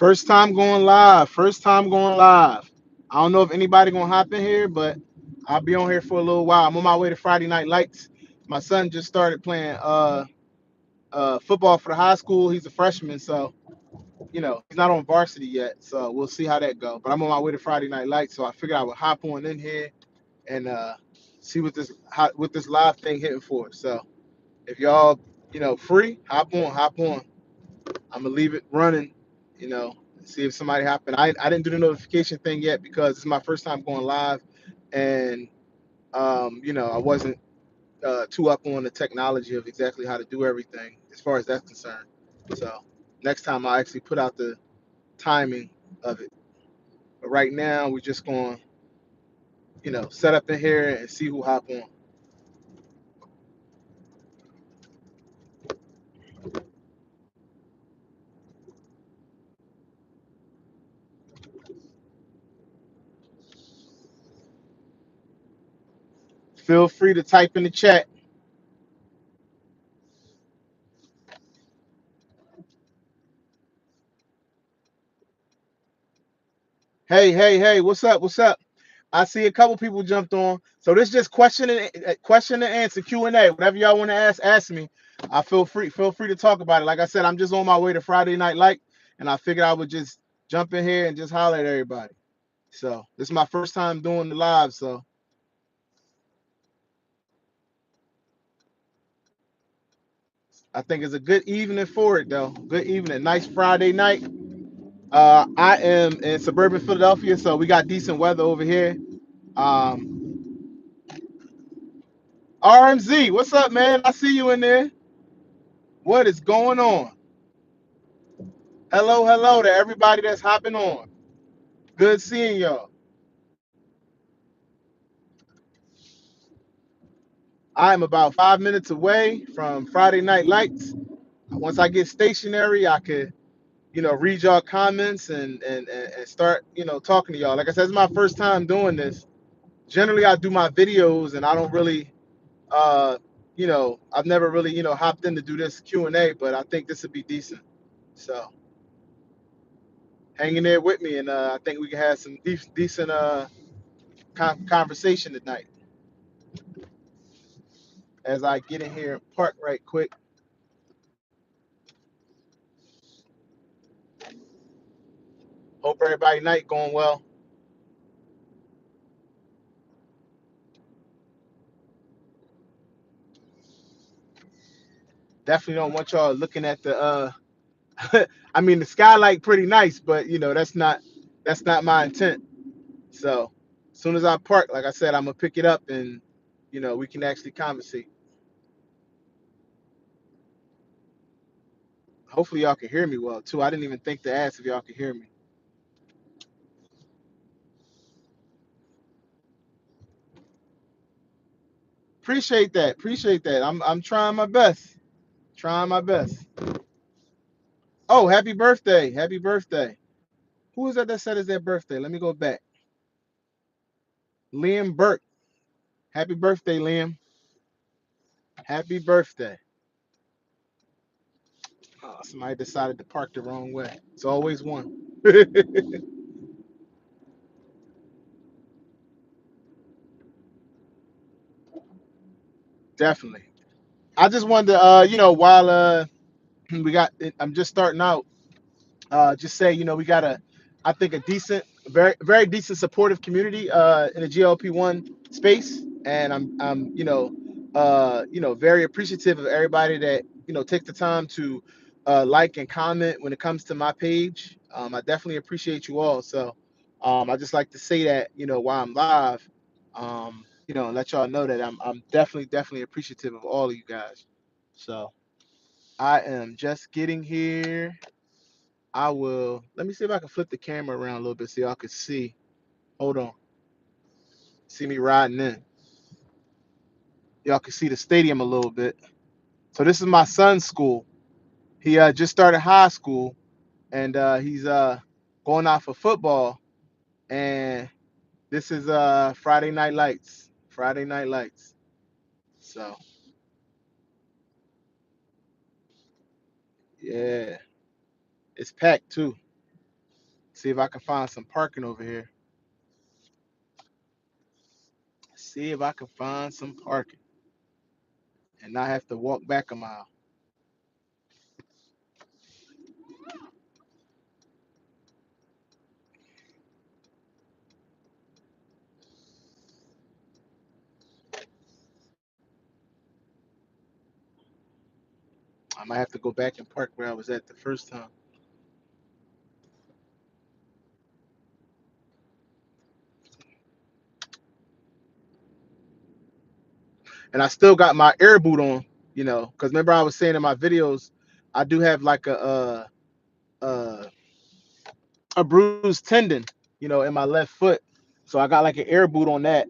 First time going live. First time going live. I don't know if anybody gonna hop in here, but I'll be on here for a little while. I'm on my way to Friday Night Lights. My son just started playing football for the high school. He's a freshman, so he's not on varsity yet. So we'll see how that go. But I'm on my way to Friday Night Lights, so I figured I would hop on in here and see what this live thing hitting for. So if y'all free, hop on, hop on. I'm gonna leave it running, you know, see if somebody happened. I didn't do the notification thing yet because it's my first time going live, and I wasn't too up on the technology of exactly how to do everything as far as that's concerned. So next time I'll actually put out the timing of it. But right now we're just going, set up in here and see who hop on. Feel free to type in the chat. Hey, hey, hey, what's up? What's up? I see a couple people jumped on. So this just question and answer Q&A. Whatever y'all want to ask me. I feel free to talk about it. Like I said, I'm just on my way to Friday Night Light, and I figured I would just jump in here and just holler at everybody. So this is my first time doing the live, so I think it's a good evening for it though. Good evening, nice Friday night. I am in suburban Philadelphia, so we got decent weather over here. Um, RMZ, what's up, man? I see you in there. What is going on? Hello, hello to everybody that's hopping on. Good seeing y'all. I am about 5 minutes away from Friday Night Lights. Once I get stationary, I could, read y'all comments and start, talking to y'all. Like I said, it's my first time doing this. Generally, I do my videos and I don't really, I've never really, hopped in to do this Q&A, but I think this would be decent. So hang in there with me, and I think we can have some decent conversation tonight. As I get in here and park right quick. Hope everybody night going well. Definitely don't want y'all looking at the I mean the skylight pretty nice, but that's not my intent. So as soon as I park, like I said, I'm gonna pick it up and we can actually conversate. Hopefully y'all can hear me well too. I didn't even think to ask if y'all can hear me. Appreciate that. Appreciate that. I'm trying my best. Trying my best. Oh, happy birthday. Happy birthday. Who is that said it's their birthday? Let me go back. Liam Burke. Happy birthday, Liam. Happy birthday. Oh, somebody decided to park the wrong way. It's always one. Definitely. I just wanted to, while I'm just starting out, just say, we got I think a decent, very, very decent supportive community in the GLP-1 space. And I'm very appreciative of everybody that, takes the time to like and comment when it comes to my page. I definitely appreciate you all. So I just like to say that, while I'm live, and let y'all know that I'm definitely appreciative of all of you guys. So I am just getting here. Let me see if I can flip the camera around a little bit so y'all can see. Hold on. See me riding in. Y'all can see the stadium a little bit. So this is my son's school. He just started high school, and he's going out for football. And this is Friday Night Lights. Friday Night Lights. So yeah, it's packed too. See if I can find some parking over here. See if I can find some parking and not have to walk back a mile. I might have to go back and park where I was at the first time. And I still got my air boot on, because remember I was saying in my videos, I do have like uh, a bruised tendon, in my left foot. So I got like an air boot on that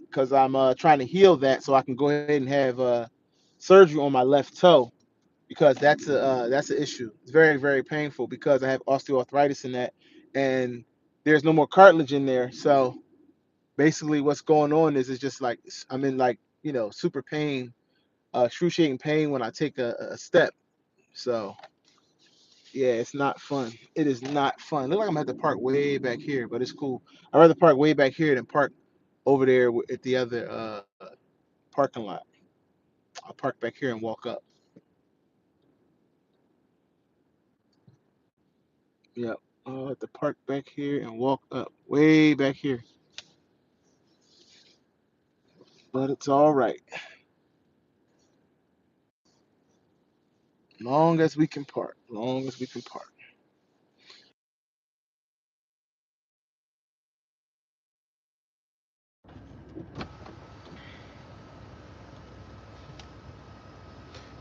because I'm trying to heal that so I can go ahead and have surgery on my left toe because that's an issue. It's very very painful because I have osteoarthritis in that, and there's no more cartilage in there. So basically, what's going on is it's just like I'm in like super pain, excruciating pain when I take a step. So yeah, it's not fun. It is not fun. Look like I'm gonna have to park way back here, but it's cool. I'd rather park way back here than park over there at the other parking lot. I'll park back here and walk up. Yep. I'll have to park back here and walk up way back here. But it's all right. Long as we can park. Long as we can park.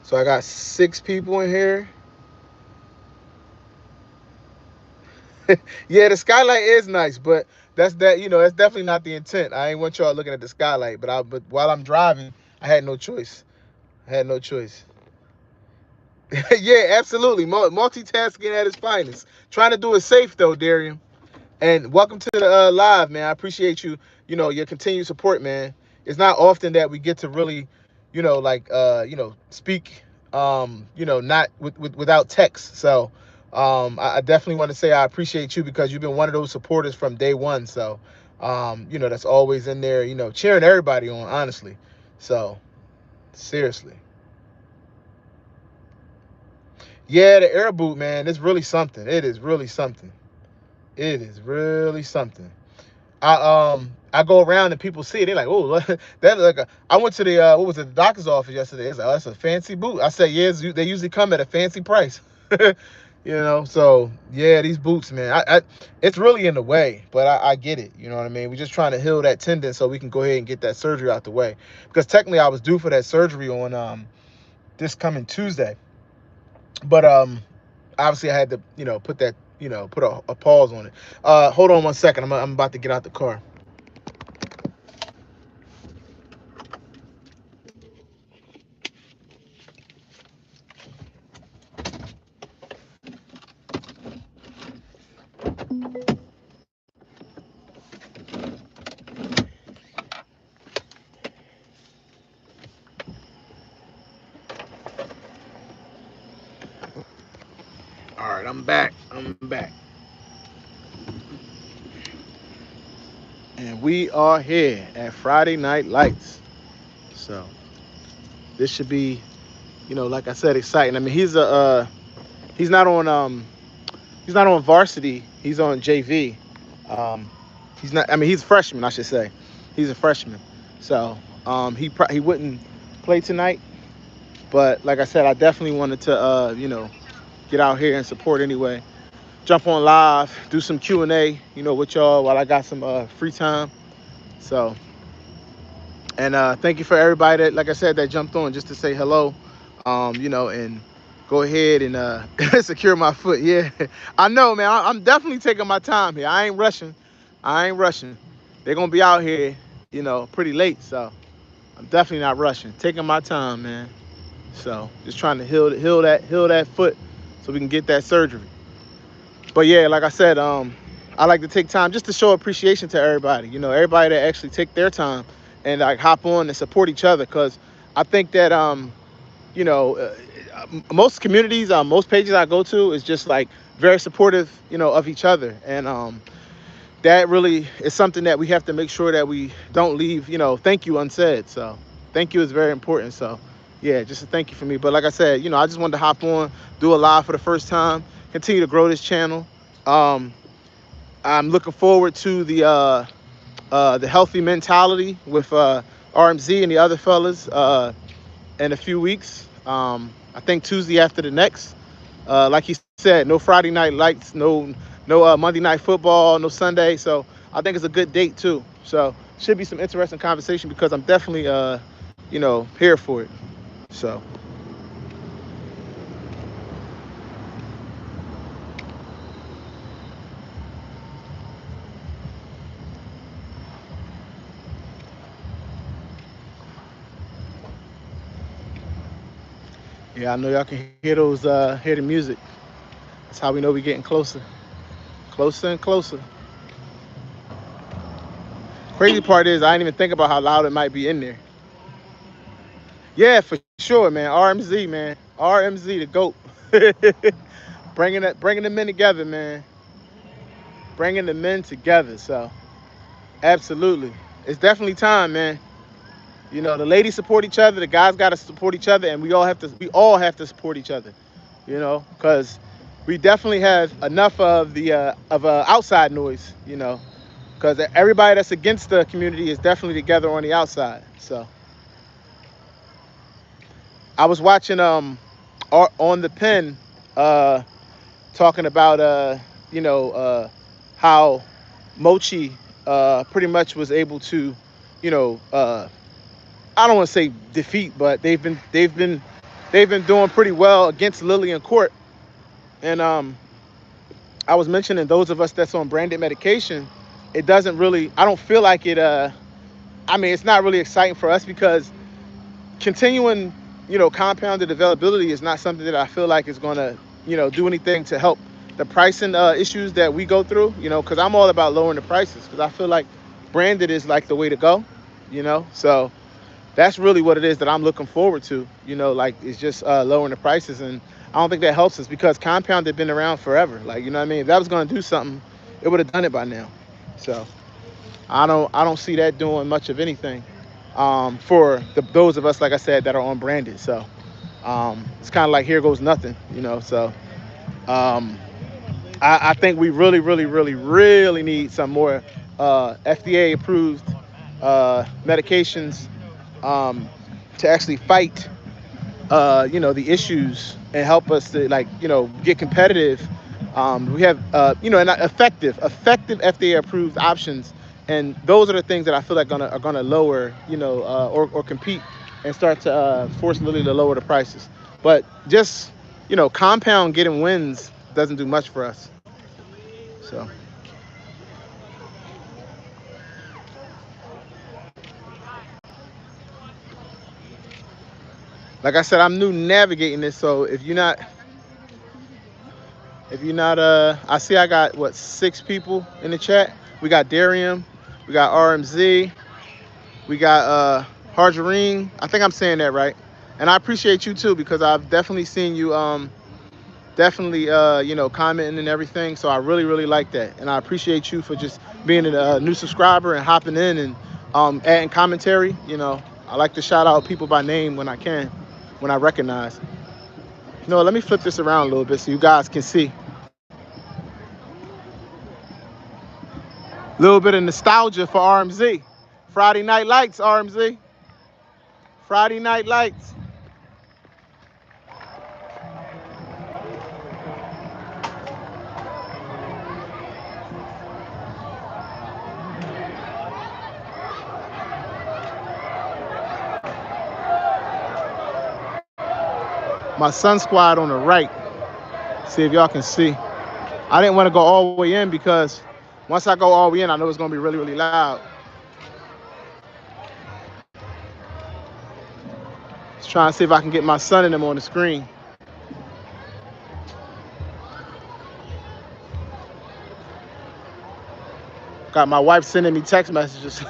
So I got 6 people in here. Yeah, the skylight is nice, but that's definitely not the intent. I ain't want y'all looking at the skylight, but while I'm driving, I had no choice. I had no choice. Yeah, absolutely. Multitasking at its finest. Trying to do it safe though, Darian. And welcome to the live, man. I appreciate you. Your continued support, man. It's not often that we get to really, speak, not without text. So, I definitely want to say I appreciate you because you've been one of those supporters from day one. So, that's always in there, cheering everybody on, honestly. So, seriously. Yeah, the air boot, man, it's really something. It is really something. It is really something. I go around and people see it. They're like, oh, that like I went to the what was it, the doctor's office yesterday. It's like, oh, that's a fancy boot. I said, yes, they usually come at a fancy price. So yeah, these boots, man. It's really in the way, but I get it. You know what I mean? We're just trying to heal that tendon so we can go ahead and get that surgery out the way. Because technically, I was due for that surgery on this coming Tuesday, but obviously I had to put that put a pause on it. Hold on one second. I'm about to get out the car. All right, I'm back. I'm back. And we are here at Friday Night Lights. So this should be, like I said, exciting. I mean, he's not on varsity. He's on JV. Um, he's not. I mean, he's a freshman, I should say. He's a freshman. So he wouldn't play tonight. But like I said, I definitely wanted to get out here and support anyway. Jump on live, do some Q&A, with y'all while I got some free time. So, and thank you for everybody that, like I said, that jumped on just to say hello, and go ahead and secure my foot. Yeah, I know, man. I'm definitely taking my time here. I ain't rushing. I ain't rushing. They're gonna be out here, pretty late. So I'm definitely not rushing. Taking my time, man. So just trying to heal that foot so we can get that surgery. But yeah, like I said, I like to take time just to show appreciation to everybody. Everybody that actually take their time and like hop on and support each other. Because I think that you know, most communities, most pages I go to is just like very supportive, of each other. And that really is something that we have to make sure that we don't leave, thank you unsaid. So thank you is very important. So yeah, just a thank you for me. But like I said, I just wanted to hop on, do a live for the first time, continue to grow this channel. Um, I'm looking forward to the healthy mentality with RMZ and the other fellas in a few weeks. I think Tuesday after the next. Like he said, no Friday night lights, no Monday night football, no Sunday. So I think it's a good date too. So should be some interesting conversation because I'm definitely here for it. So yeah, I know y'all can hear hear the music. That's how we know we're getting closer, closer and closer. Crazy part is I didn't even think about how loud it might be in there. Yeah, for sure, man. RMZ, man. RMZ, the GOAT. Bringing the men together, man. Bringing the men together. So, absolutely. It's definitely time, man. The ladies support each other, the guys got to support each other, and we all have to support each other, because we definitely have enough of the outside noise, because everybody that's against the community is definitely together on the outside. So, I was watching on the pen uh talking about how Mochi pretty much was able to, you know, uh, I don't want to say defeat, but they've been doing pretty well against Lillian Court. And I was mentioning those of us that's on branded medication, it doesn't really. I don't feel like it. I mean, it's not really exciting for us because continuing, compounded availability is not something that I feel like is going to, do anything to help the pricing issues that we go through, because I'm all about lowering the prices because I feel like branded is like the way to go, so that's really what it is that I'm looking forward to, like it's just lowering the prices. And I don't think that helps us because compounded been around forever. Like, you know what I mean? If that was going to do something, it would have done it by now. So I don't see that doing much of anything for those of us, like I said, that are on branded. So it's kind of like here goes nothing, So um, I think we really, really, really, really need some more FDA approved medications um, to actually fight the issues and help us to, like, get competitive. We have and effective FDA approved options, and those are the things that I feel like are gonna lower, or compete and start to force Lilly to lower the prices. But just compound getting wins doesn't do much for us. So like I said, I'm new navigating this, so if you're not I see I got what, 6 people in the chat. We got Darium, we got RMZ, we got Harjareen. I think I'm saying that right. And I appreciate you too because I've definitely seen you definitely commenting and everything. So I really, really like that. And I appreciate you for just being a new subscriber and hopping in and adding commentary. I like to shout out people by name when I can, when I recognize. Let me flip this around a little bit so you guys can see. A little bit of nostalgia for RMZ. Friday Night Lights, RMZ. Friday Night Lights. My Sun Squad on the right. See if y'all can see. I didn't want to go all the way in because once I go all the way in, I know it's going to be really, really loud. Just trying to see if I can get my son and them on the screen. Got my wife sending me text messages.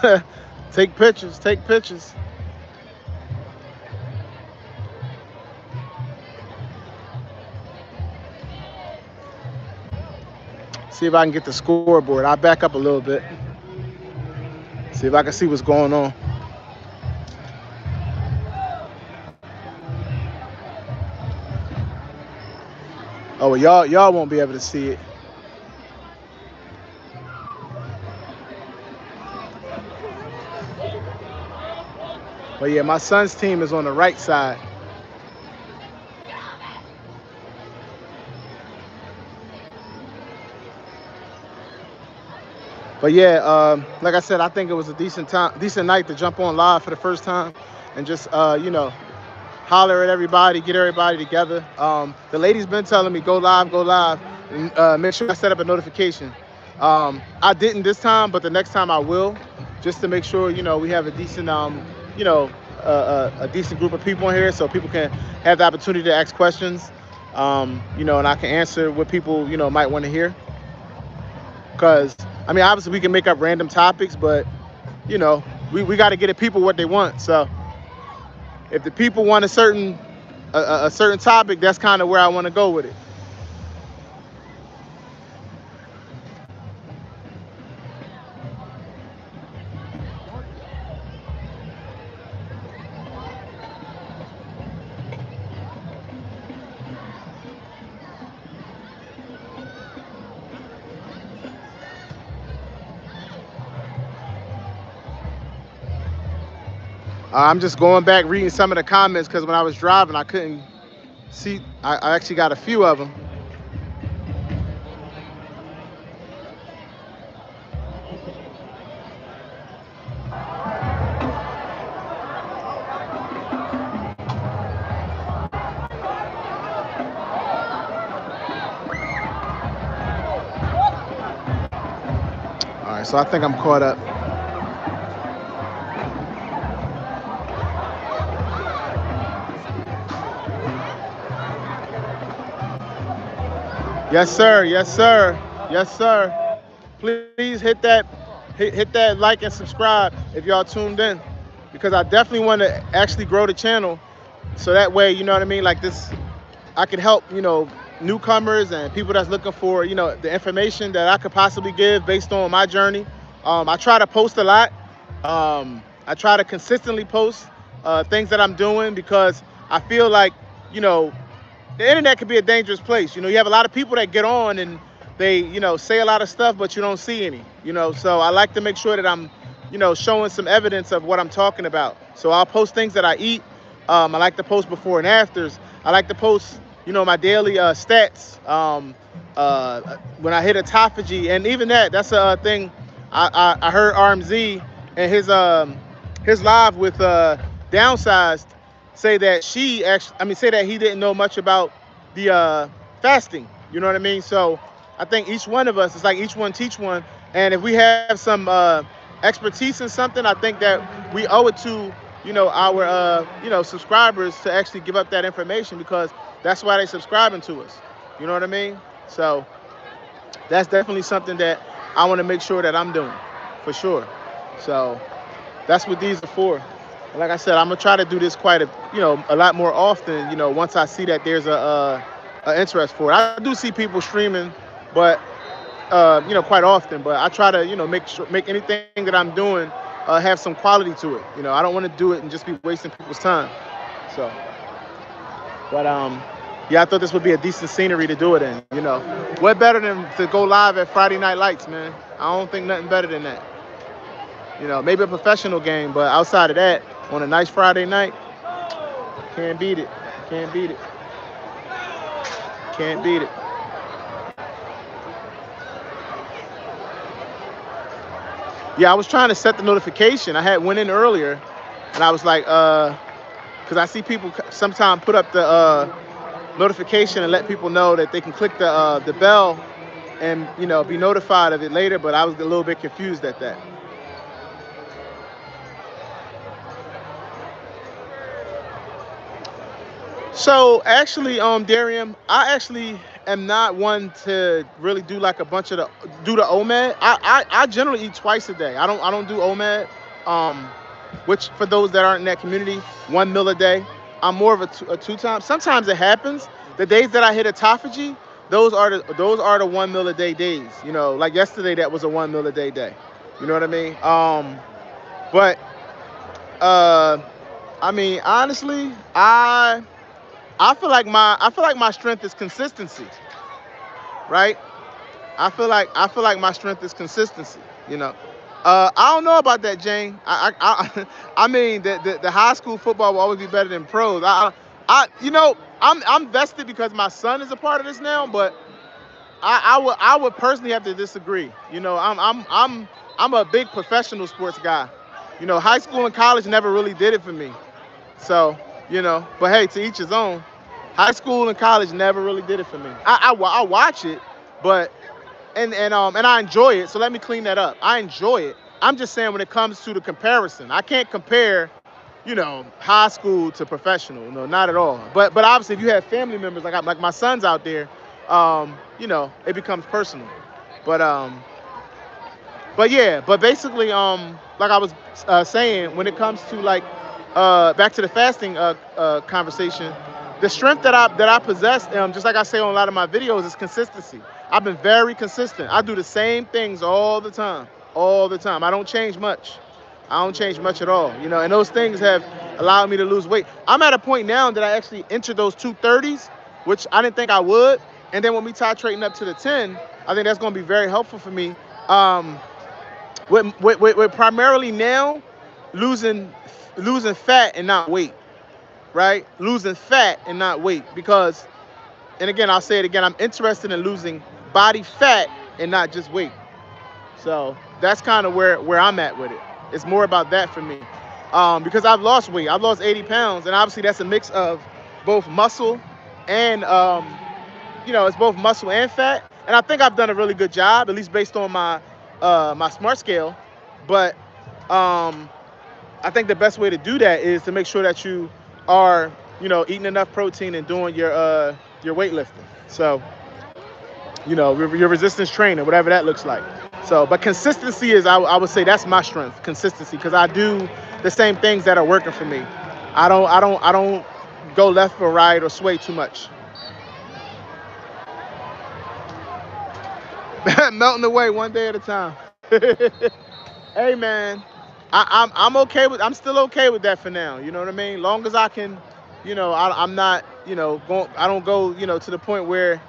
Take pictures, take pictures. See if I can get the scoreboard. I'll back up a little bit. See if I can see what's going on. Oh, well, y'all won't be able to see it. But yeah, my son's team is on the right side. But yeah, like I said, I think it was a decent night to jump on live for the first time, and just holler at everybody, get everybody together. The lady's been telling me go live, and make sure I set up a notification. I didn't this time, but the next time I will, just to make sure we have a decent a decent group of people in here, so people can have the opportunity to ask questions. And I can answer what people might want to hear. Because I mean, obviously we can make up random topics, but we got to get the people what they want. So if the people want a certain topic, that's kind of where I want to go with it. I'm just going back reading some of the comments because when I was driving, I couldn't see. I actually got a few of them. All right, so I think I'm caught up. Yes, sir. Yes, sir. Yes, sir. Please hit that like and subscribe if y'all tuned in, because I definitely want to actually grow the channel, so that way, you know what I mean, like this, I can help newcomers and people that's looking for the information that I could possibly give based on my journey. I try to post a lot. I try to consistently post things that I'm doing, because I feel like the internet can be a dangerous place. You have a lot of people that get on and they say a lot of stuff, but you don't see any. So I like to make sure that I'm showing some evidence of what I'm talking about. So I'll post things that I eat. I like to post before and afters. I like to post my daily stats, when I hit autophagy, and even that's a thing. I heard RMZ and his live with Downsized say that say that he didn't know much about the fasting. You know what I mean? So I think each one of us, it's like each one teach one, and if we have some expertise in something, I think that we owe it to our subscribers to actually give up that information, because that's why they're subscribing to us. You know what I mean? So that's definitely something that I want to make sure that I'm doing, for sure. So that's what these are for. And like I said, I'm gonna try to do this quite a lot more often. Once I see that there's a interest for it. I do see people streaming, but quite often. But I try to make anything that I'm doing have some quality to it. I don't want to do it and just be wasting people's time. So, but yeah, I thought this would be a decent scenery to do it in. What better than to go live at Friday Night Lights, man? I don't think nothing better than that. Maybe a professional game, but outside of that, on a nice Friday night, can't beat it. Can't beat it. Can't beat it. Yeah, I was trying to set the notification. I had went in earlier, and I was like, because I see people sometimes put up the notification and let people know that they can click the bell and be notified of it later. But I was a little bit confused at that. So actually, Darium, I actually am not one to really do like a bunch of the OMAD. I generally eat twice a day. I don't do OMAD, which for those that aren't in that community, 1 meal a day. I'm more of a two time. Sometimes it happens. The days that I hit autophagy, those are the 1 meal a day days. You know, like yesterday that was a 1 meal a day day. You know what I mean? But uh, I mean honestly, I feel like my strength is consistency, right? I feel like my strength is consistency. You know, I don't know about that, Jane. I mean, the high school football will always be better than pros. I'm vested because my son is a part of this now, but I would personally have to disagree. You know, I'm a big professional sports guy. You know, high school and college never really did it for me. So, but hey, to each his own. High school and college never really did it for me. I watch it, but and I enjoy it. So let me clean that up. I enjoy it. I'm just saying when it comes to the comparison, I can't compare, high school to professional. No, not at all. But obviously, if you have family members like my son's out there, it becomes personal. But but basically, like I was saying, when it comes to like back to the fasting conversation, the strength that I possess, just like I say on a lot of my videos, is consistency. I've been very consistent. I do the same things all the time. I don't change much. I don't change much at all, and those things have allowed me to lose weight. I'm at a point now that I actually entered those 230s, which I didn't think I would. And then when we titrating up to the 10, I think that's going to be very helpful for me. Um, with primarily now losing fat and not weight, right? Losing fat and not weight because, and again, I'll say it again, I'm interested in losing body fat and not just weight. So that's kind of where I'm at with it. It's more about that for me, because I've lost weight. I've lost 80 pounds, and obviously that's a mix of both muscle and it's both muscle and fat. And I think I've done a really good job, at least based on my smart scale. But I think the best way to do that is to make sure that you are, eating enough protein and doing your weightlifting. So, your resistance training, whatever that looks like. So, but consistency is, I would say that's my strength, consistency, because I do the same things that are working for me. I don't go left or right or sway too much. Melting away one day at a time. Hey man, I'm okay with, I'm still okay with that for now. You know what I mean? Long as I can, I'm not, going, I don't go, to the point where,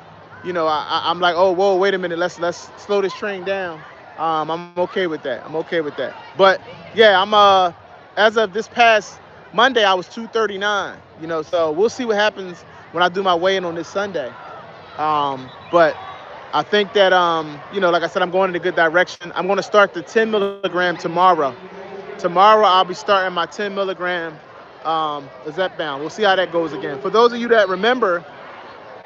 I'm like, oh whoa, wait a minute, let's slow this train down. I'm okay with that. I'm okay with that. But yeah, as of this past Monday, I was 239. So we'll see what happens when I do my weigh-in on this Sunday. But I think that, like I said, I'm going in a good direction. I'm going to start the 10 milligram tomorrow. Tomorrow, I'll be starting my 10 milligram Zepbound. We'll see how that goes again. For those of you that remember,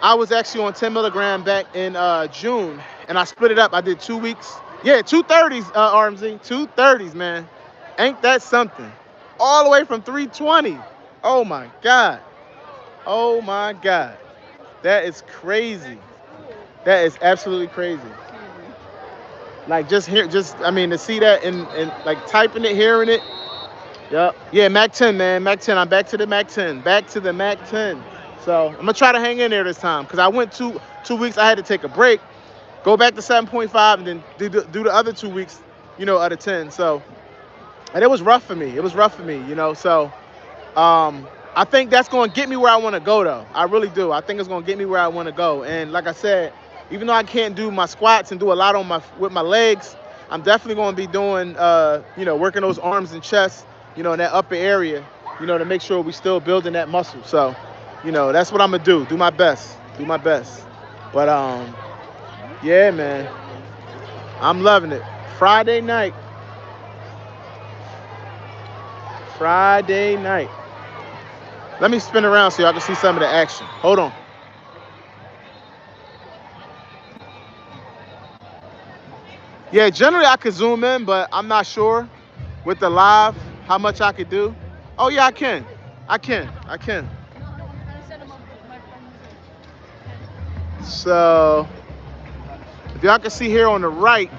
I was actually on 10 milligram back in June, and I split it up. I did 2 weeks. Yeah, 230s, RMZ. 230s, man. Ain't that something? All the way from 320. Oh, my God. Oh, my God. That is crazy. That is absolutely crazy. Like to see that and like typing it, hearing it. Yep. Yeah, Mac 10, man. Mac 10. I'm back to the Mac 10. Back to the Mac 10. So I'm gonna try to hang in there this time because I went 2 weeks. I had to take a break, go back to 7.5, and then do the other 2 weeks, out of 10. So, and it was rough for me. So I think that's going to get me where I want to go, though. I really do. I think it's going to get me where I want to go. And like I said, even though I can't do my squats and do a lot with my legs, I'm definitely going to be doing, working those arms and chest, in that upper area, to make sure we still building that muscle. So, that's what I'm going to do. Do my best. But, yeah, man, I'm loving it. Friday night. Let me spin around so y'all can see some of the action. Hold on. Yeah, generally I could zoom in, but I'm not sure with the live how much I could do. Oh yeah, I can. So if y'all can see here on the right,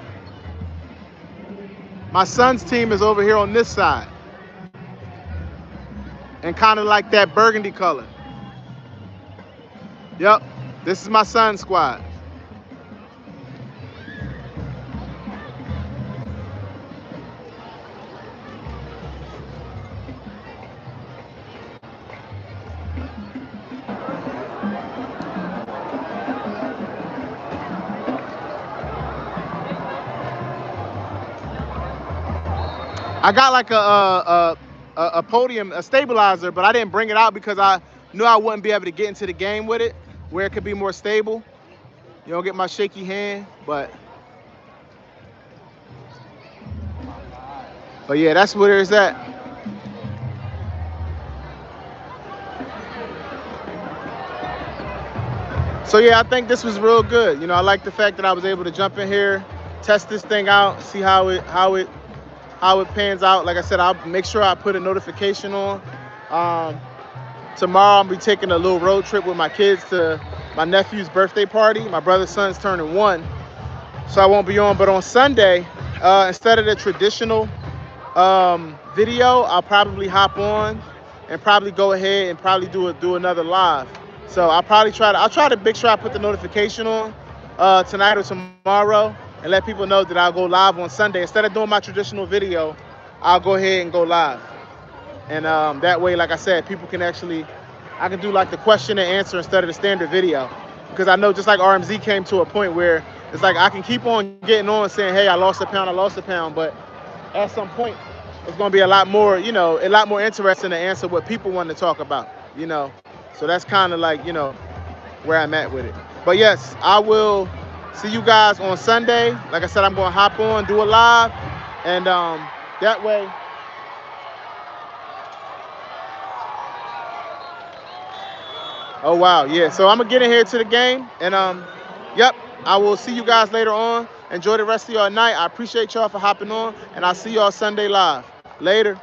my son's team is over here on this side. And kind of like that burgundy color. Yep, this is my son's squad. I got like a podium, a stabilizer, but I didn't bring it out because I knew I wouldn't be able to get into the game with it, where it could be more stable. You don't get my shaky hand, but yeah, that's where it's at. So yeah, I think this was real good. I like the fact that I was able to jump in here, test this thing out, see how it pans out. Like I said, I'll make sure I put a notification on. Um, Tomorrow I'll be taking a little road trip with my kids to my nephew's birthday party. My brother's son's turning 1, so I won't be on. But on Sunday, instead of the traditional video, I'll probably hop on and probably go ahead and probably do another live. So I'll try to make sure I put the notification on tonight or tomorrow and let people know that I'll go live on Sunday. Instead of doing my traditional video, I'll go ahead and go live. And that way, like I said, people can I can do like the question and answer instead of the standard video. Because I know just like RMZ came to a point where it's like I can keep on getting on saying, hey, I lost a pound, but at some point, it's going to be a lot more interesting to answer what people want to talk about, you know. So that's kind of like, where I'm at with it. But yes, I will see you guys on Sunday. Like I said, I'm going to hop on, do a live, and that way. Oh wow, yeah. So I'm gonna get in here to the game, and yep. I will see you guys later on. Enjoy the rest of your night. I appreciate y'all for hopping on, and I'll see y'all Sunday live. Later.